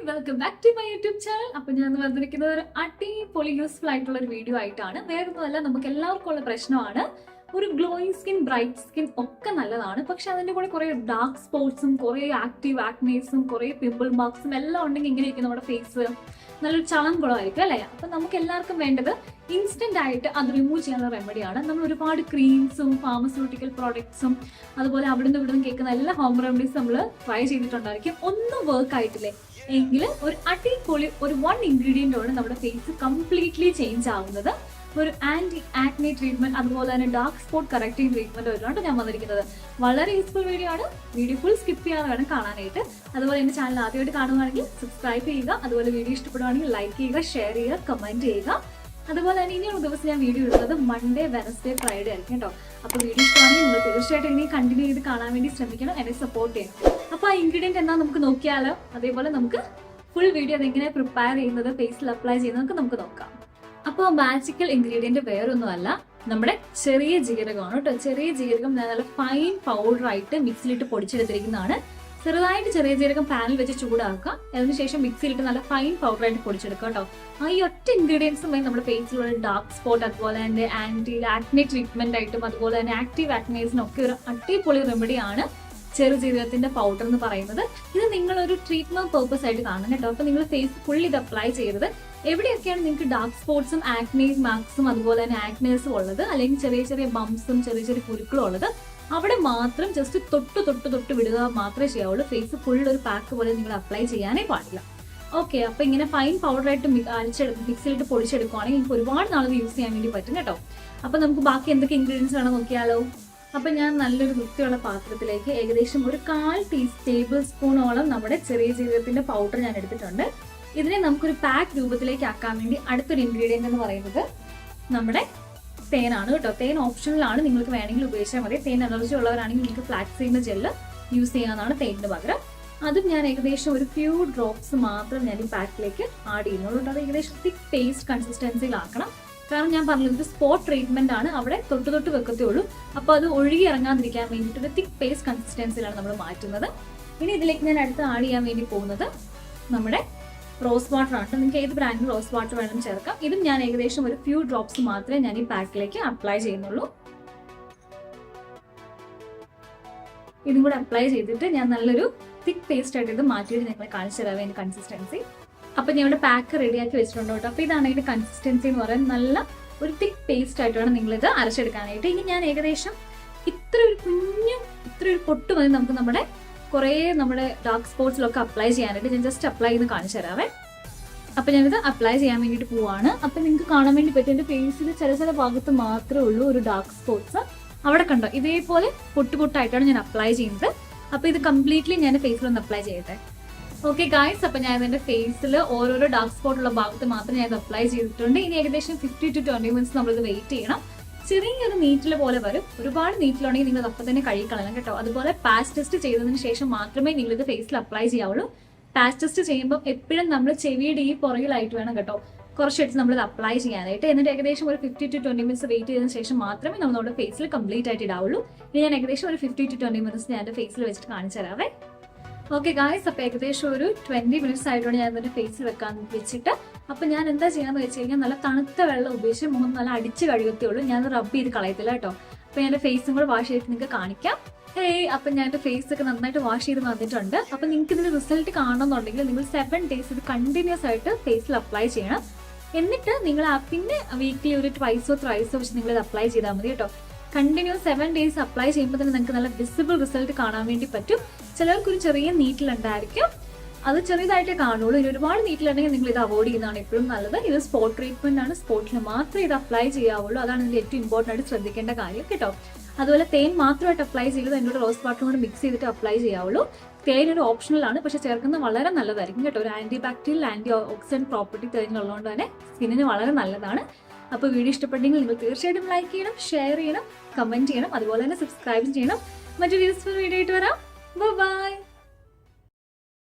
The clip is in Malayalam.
Welcome back to my YouTube channel. അപ്പൊ ഞാൻ വന്നിരിക്കുന്നത് ഒരു അടിപൊളി യൂസ്ഫുൾ ആയിട്ടുള്ള ഒരു വീഡിയോ ആയിട്ടാണ്. വേറൊന്നുമല്ല, നമുക്ക് എല്ലാവർക്കും ഉള്ള പ്രശ്നമാണ് ഒരു ഗ്ലോയിങ് സ്കിൻ, ബ്രൈറ്റ് സ്കിൻ ഒക്കെ നല്ലതാണ്. പക്ഷെ അതിന്റെ കൂടെ കുറെ ഡാർക്ക് സ്പോട്ട്സും കുറെ ആക്റ്റീവ് ആക്നേസും കുറെ പിമ്പിൾ മാർക്സും എല്ലാം ഉണ്ടെങ്കിൽ എങ്ങനെയായിരിക്കും നമ്മുടെ ഫേസ് നല്ലൊരു ചളം കുളമായിരിക്കും അല്ലേ? അപ്പൊ നമുക്ക് എല്ലാവർക്കും വേണ്ടത് ഇൻസ്റ്റന്റ് ആയിട്ട് അത് റിമൂവ് ചെയ്യാനുള്ള റെമഡിയാണ്. നമ്മൾ ഒരുപാട് ക്രീംസും ഫാർമസ്യൂട്ടിക്കൽ പ്രോഡക്ട്സും അതുപോലെ അവിടുന്ന് ഇവിടുന്ന് കേൾക്കുന്ന എല്ലാ ഹോം റെമഡീസ് നമ്മൾ ട്രൈ ചെയ്തിട്ടുണ്ടായിരിക്കും. ഒന്നും വർക്ക് ആയിട്ടില്ലേ എങ്കിൽ ഒരു അടിപൊളി ഒരു 1 ഇൻഗ്രീഡിയൻ്റോടെ നമ്മുടെ ഫേസ് കംപ്ലീറ്റ്ലി ചേഞ്ച് ആവുന്നത് ഒരു ആന്റി ആക്നെ ട്രീറ്റ്മെന്റ് അതുപോലെ തന്നെ ഡാർക്ക് സ്പോട്ട് കറക്റ്റിംഗ് ട്രീറ്റ്മെന്റ് വരുന്നുണ്ട് ഞാൻ വന്നിരിക്കുന്നത്. വളരെ യൂസ്ഫുൾ വീഡിയോ ആണ്. വീഡിയോ ഫുൾ സ്കിപ്പ് ചെയ്യാതെ വേണം കാണാനായിട്ട്. അതുപോലെ എന്റെ ചാനൽ ആദ്യമായിട്ട് കാണുകയാണെങ്കിൽ സബ്സ്ക്രൈബ് ചെയ്യുക. അതുപോലെ വീഡിയോ ഇഷ്ടപ്പെടുകയാണെങ്കിൽ ലൈക്ക് ചെയ്യുക, ഷെയർ ചെയ്യുക, കമന്റ് ചെയ്യുക. അതുപോലെ തന്നെ ഇനിയുള്ള ദിവസം ഞാൻ വീഡിയോ ഇടുന്നത് മൺഡേ, വെനസ്ഡേ, ഫ്രൈഡേ ആയിരിക്കും കേട്ടോ. അപ്പോൾ വീഡിയോ ഇഷ്ടമാണെങ്കിൽ നിങ്ങൾ തീർച്ചയായിട്ടും ഇനി കണ്ടിന്യൂ ചെയ്ത് കാണാൻ വേണ്ടി ശ്രമിക്കണം, എന്നെ സപ്പോർട്ട് ചെയ്യണം. അപ്പോൾ ആ ഇൻഗ്രീഡിയൻറ്റ് എന്താ നമുക്ക് നോക്കിയാലോ. അതേപോലെ നമുക്ക് ഫുൾ വീഡിയോ അതെങ്ങനെ പ്രിപ്പയർ ചെയ്യുന്നത്, ഫേസിൽ അപ്ലൈ ചെയ്യുന്നത് നമുക്ക് നോക്കാം. അപ്പോൾ മാജിക്കൽ ഇൻഗ്രീഡിയൻറ്റ് വേറൊന്നുമല്ല, നമ്മുടെ ചെറിയ ജീരകമാണ് കേട്ടോ. ചെറിയ ജീരകം ഞാൻ നല്ല ഫൈൻ പൗഡറായിട്ട് മിക്സിയിലിട്ട് പൊടിച്ചെടുത്തിരിക്കുന്നതാണ്. ചെറുതായിട്ട് ചെറിയ ജീരകം പാനിൽ വെച്ച് ചൂടാക്കുക. അതിനുശേഷം മിക്സിയിലിട്ട് നല്ല ഫൈൻ പൗഡറായിട്ട് പൊടിച്ചെടുക്കുക കേട്ടോ. ഈ ഒറ്റ ഇൻഗ്രീഡിയൻസും വഴി നമ്മുടെ ഫേസിലുള്ള ഡാർക്ക് സ്പോട്ട് അതുപോലെ തന്നെ ആന്റി ആക്നെ ട്രീറ്റ്മെന്റ് ആയിട്ടും അതുപോലെ തന്നെ ആക്റ്റീവ് ആക്നേസിനൊക്കെ ഒരു അടിപൊളി റെമഡിയാണ് ചെറുജീരകത്തിന്റെ പൗഡർ എന്ന് പറയുന്നത്. ഇത് നിങ്ങളൊരു ട്രീറ്റ്മെന്റ് പേർപ്പസ് ആയിട്ട് കാണണം കേട്ടോ. അപ്പൊ നിങ്ങൾ ഫേസ് ഫുൾ ഇത് അപ്ലൈ ചെയ്തത് എവിടെയൊക്കെയാണ് നിങ്ങൾക്ക് ഡാർക്ക് സ്പോട്ട്സും ആക്നേസ് മാർക്സും അതുപോലെ തന്നെ ആക്നേസും ഉള്ളത്, അല്ലെങ്കിൽ ചെറിയ ചെറിയ ബംസും ചെറിയ ചെറിയ കുരുക്കളും ഉള്ളത്, അവിടെ മാത്രം ജസ്റ്റ് തൊട്ട് വിടുക മാത്രമേ ചെയ്യാവുള്ളൂ. ഫേസ് ഫുൾ ഒരു പാക്ക് പോലെ നിങ്ങൾ അപ്ലൈ ചെയ്യാനേ പാടില്ല. ഓക്കെ, അപ്പൊ ഇങ്ങനെ ഫൈൻ പൗഡറായിട്ട് മിക്സിയിലിട്ട് പൊടിച്ചെടുക്കുവാണെങ്കിൽ നിങ്ങൾക്ക് ഒരുപാട് നാൾ യൂസ് ചെയ്യാൻ വേണ്ടി പറ്റും കേട്ടോ. അപ്പൊ നമുക്ക് ബാക്കി എന്തൊക്കെ ഇൻഗ്രീഡിയൻസ് വേണം നോക്കിയാലോ. അപ്പൊ ഞാൻ നല്ലൊരു വൃത്തിയുള്ള പാത്രത്തിലേക്ക് ഏകദേശം ഒരു 1/4 ടേബിൾ സ്പൂണോളം നമ്മുടെ ചെറിയ ജീരകത്തിന്റെ പൗഡർ ഞാൻ എടുത്തിട്ടുണ്ട്. ഇതിനെ നമുക്കൊരു പാക്ക് രൂപത്തിലേക്ക് ആക്കാൻ വേണ്ടി അടുത്തൊരു ഇൻഗ്രീഡിയന്റ് എന്ന് പറയുന്നത് നമ്മുടെ തേനാണ് കേട്ടോ. തേൻ ഓപ്ഷനിലാണ്, നിങ്ങൾക്ക് വേണമെങ്കിൽ ഉപയോഗിച്ചാൽ മതി. തേൻ അലർജി ഉള്ളവരാണെങ്കിൽ നിങ്ങൾക്ക് ഫ്ലാക്സീഡ് ജെല്ല് യൂസ് ചെയ്യാനാണ് തേനിന് പകരം. അതും ഞാൻ ഏകദേശം ഒരു ഫ്യൂ ഡ്രോപ്സ് മാത്രം ഞാൻ ഈ പാക്കിലേക്ക് ആഡ് ചെയ്യുന്നുള്ളൂ. അത് ഏകദേശം തിക്ക് പേസ്റ്റ് കൺസിസ്റ്റൻസിയിലാക്കണം. കാരണം ഞാൻ പറഞ്ഞത് ഇത് സ്പോട്ട് ട്രീറ്റ്മെന്റ് ആണ്, അവിടെ തൊട്ട് വെക്കത്തേ ഉള്ളൂ. അപ്പോൾ അത് ഒഴുകി ഇറങ്ങാതിരിക്കാൻ വേണ്ടിയിട്ട് ഒരു തിക്ക് പേസ്റ്റ് കൺസിസ്റ്റൻസിയിലാണ് നമ്മൾ മാറ്റുന്നത്. ഇനി ഇതിലേക്ക് ഞാൻ അടുത്ത് ആഡ് ചെയ്യാൻ വേണ്ടി പോകുന്നത് നമ്മുടെ റോസ് വാട്ടർ ആണ്. നിങ്ങൾക്ക് ഏത് ബ്രാൻഡിൽ റോസ് വാട്ടർ വേണം ചേർക്കാം. ഇതും ഞാൻ ഏകദേശം ഒരു ഫ്യൂ ഡ്രോപ്സ് മാത്രമേ ഞാൻ ഈ പാക്കിലേക്ക് അപ്ലൈ ചെയ്യുന്നുള്ളൂ. ഇതും കൂടെ അപ്ലൈ ചെയ്തിട്ട് ഞാൻ നല്ലൊരു തിക്ക് പേസ്റ്റ് ആയിട്ട് ഇത് മാറ്റിയിട്ട് നിങ്ങളെ കാണിച്ചു തരാം അതിന്റെ കൺസിസ്റ്റൻസി. അപ്പൊ ഞാൻ ഇവിടെ പാക്ക് റെഡിയാക്കി വെച്ചിട്ടുണ്ട് കേട്ടോ. അപ്പൊ ഇതാണ് ഇതിന്റെ കൺസിസ്റ്റൻസി എന്ന് പറയുന്നത്. നല്ല ഒരു തിക്ക് പേസ്റ്റ് ആയിട്ട് വേണം നിങ്ങളിത് അരച്ചെടുക്കാനായിട്ട്. ഇനി ഞാൻ ഏകദേശം ഇത്ര ഒരു പൊട്ട് മതി നമുക്ക് നമ്മുടെ ഡാർക്ക് സ്പോട്ട്സിലൊക്കെ അപ്ലൈ ചെയ്യാനായിട്ട്. ഞാൻ ജസ്റ്റ് അപ്ലൈ ചെയ്ത് കാണിച്ചു തരാവേ. അപ്പൊ ഞാനിത് അപ്ലൈ ചെയ്യാൻ വേണ്ടിയിട്ട് പോവാണ്. അപ്പൊ നിങ്ങൾക്ക് കാണാൻ വേണ്ടി പറ്റും എന്റെ ഫേസിൽ ചില ഭാഗത്ത് മാത്രമേ ഉള്ളൂ ഒരു ഡാർക്ക് സ്പോട്ട്സ്. അവിടെ കണ്ടോ, ഇതേപോലെ പൊട്ടായിട്ടാണ് ഞാൻ അപ്ലൈ ചെയ്യുന്നത്. അപ്പൊ ഇത് കംപ്ലീറ്റ്ലി ഞാൻ ഫേസിൽ ഒന്ന് അപ്ലൈ ചെയ്യട്ടെ. ഓക്കെ ഗായ്സ്, അപ്പൊ ഞാൻ എന്റെ ഫേസിൽ ഓരോരോ ഡാർക്ക് സ്പോട്ട് ഉള്ള ഭാഗത്ത് മാത്രം ഞാൻ ഇത് അപ്ലൈ ചെയ്തിട്ടുണ്ട്. ഇനി ഏകദേശം 50 to 20 minutes നമ്മളിത് വെയിറ്റ് ചെയ്യണം. ചെറിയൊരു നീറ്റിൽ പോലെ വരും. ഒരുപാട് നീറ്റിലുണ്ടെങ്കിൽ നിങ്ങൾ അപ്പം തന്നെ കഴുകിക്കളയണം കേട്ടോ. അതുപോലെ പാച്ച് ടെസ്റ്റ് ചെയ്തതിന് ശേഷം മാത്രമേ നിങ്ങൾ ഇത് ഫേസിൽ അപ്ലൈ ചെയ്യാവുള്ളൂ. പാച്ച് ടെസ്റ്റ് ചെയ്യുമ്പോൾ എപ്പോഴും നമ്മൾ ചെവിയുടെ ഈ പുറകിലായിട്ട് വേണം കേട്ടോ കുറച്ചെടുത്ത് നമ്മളിത് അപ്ലൈ ചെയ്യാനായിട്ട്. എന്നിട്ട് ഏകദേശം ഒരു 50 to 20 minutes വെയിറ്റ് ചെയ്തതിന് ശേഷം മാത്രമേ നമ്മൾ നമ്മുടെ ഫേസിൽ കംപ്ലീറ്റ് ആയിട്ട് ഇടാവുള്ളൂ. ഇനി ഞാൻ ഏകദേശം ഒരു 50 to 20 minutes ഞാൻ എൻ്റെ ഫേസിൽ വെച്ചിട്ട് കാണിച്ചു തരാവേ. ഓക്കെ ഗായ്സ്, അപ്പൊ ഏകദേശം ഒരു 20 minutes ആയിട്ടാണ് ഞാൻ ഇതിന്റെ ഫേസിൽ വെക്കാൻ വെച്ചിട്ട്. അപ്പൊ ഞാൻ എന്താ ചെയ്യാന്ന് വെച്ച് കഴിഞ്ഞാൽ നല്ല തണുത്ത വെള്ളം ഉപയോഗിച്ച് മുഖം നല്ല അടിച്ച് കഴുകത്തേ ഉള്ളൂ. ഞാൻ റബ്ബ് ചെയ്ത് കളയത്തില്ല കേട്ടോ. അപ്പൊ ഞാൻ എന്റെ ഫേസും കൂടെ വാഷ് ചെയ്തിട്ട് നിങ്ങൾക്ക് കാണിക്കാം. അപ്പൊ ഞാൻ എന്റെ ഫേസ് ഒക്കെ നന്നായിട്ട് വാഷ് ചെയ്ത് വന്നിട്ടുണ്ട്. അപ്പൊ നിങ്ങൾക്ക് ഇതിന്റെ റിസൾട്ട് കാണണമെന്നുണ്ടെങ്കിൽ നിങ്ങൾ 7 days ഇത് കണ്ടിന്യൂസ് ആയിട്ട് ഫേസിൽ അപ്ലൈ ചെയ്യണം. എന്നിട്ട് നിങ്ങൾ പിന്നെ വീക്കിലി ഒരു 2 or 3 വെച്ച് നിങ്ങൾ ഇത് അപ്ലൈ ചെയ്താൽ മതി കേട്ടോ. കണ്ടിന്യൂസ് 7 days അപ്ലൈ ചെയ്യുമ്പോൾ തന്നെ നിങ്ങൾക്ക് നല്ല വിസിബിൾ റിസൾട്ട് കാണാൻ വേണ്ടി പറ്റും. ചിലർക്കൊരു ചെറിയ നീറ്റിലുണ്ടായിരിക്കും, അത് ചെറിയതായിട്ടേ കാണുള്ളൂ. ഇനി ഒരുപാട് നീറ്റിലുണ്ടെങ്കിൽ നിങ്ങൾ ഇത് അവോയ്ഡ് ചെയ്യുന്നതാണ് എപ്പോഴും നല്ലത്. ഇത് സ്പോട്ട് ട്രീറ്റ്മെന്റ് ആണ്, സ്പോട്ടിൽ മാത്രമേ ഇത് അപ്ലൈ ചെയ്യാവുള്ളൂ. അതാണ് ഇതിന്റെ ഏറ്റവും ഇമ്പോർട്ടൻ്റ് ആയിട്ട് ശ്രദ്ധിക്കേണ്ട കാര്യം കേട്ടോ. അതുപോലെ തേൻ മാത്രമായിട്ട് അപ്ലൈ ചെയ്തത് എന്നോട് റോസ് വാട്ടറും കൂടെ മിക്സ് ചെയ്തിട്ട് അപ്ലൈ ചെയ്യാവുള്ളൂ. തേൻ ഒരു ഓപ്ഷണലാണ്, പക്ഷെ ചേർക്കുന്നത് വളരെ നല്ലതായിരിക്കും കേട്ടോ. ഒരു antibacterial antioxidant property തേനുള്ളതുകൊണ്ട് തന്നെ സ്കിന്നിന് വളരെ നല്ലതാണ്. അപ്പോൾ വീഡിയോ ഇഷ്ടപ്പെട്ടെങ്കിൽ നിങ്ങൾ തീർച്ചയായിട്ടും ലൈക്ക് ചെയ്യണം, ഷെയർ ചെയ്യണം, കമന്റ് ചെയ്യണം, അതുപോലെ തന്നെ സബ്സ്ക്രൈബ് ചെയ്യണം. മറ്റൊരു യൂസ്ഫുൾ വീഡിയോ ആയിട്ട് വരാം. ബൈ.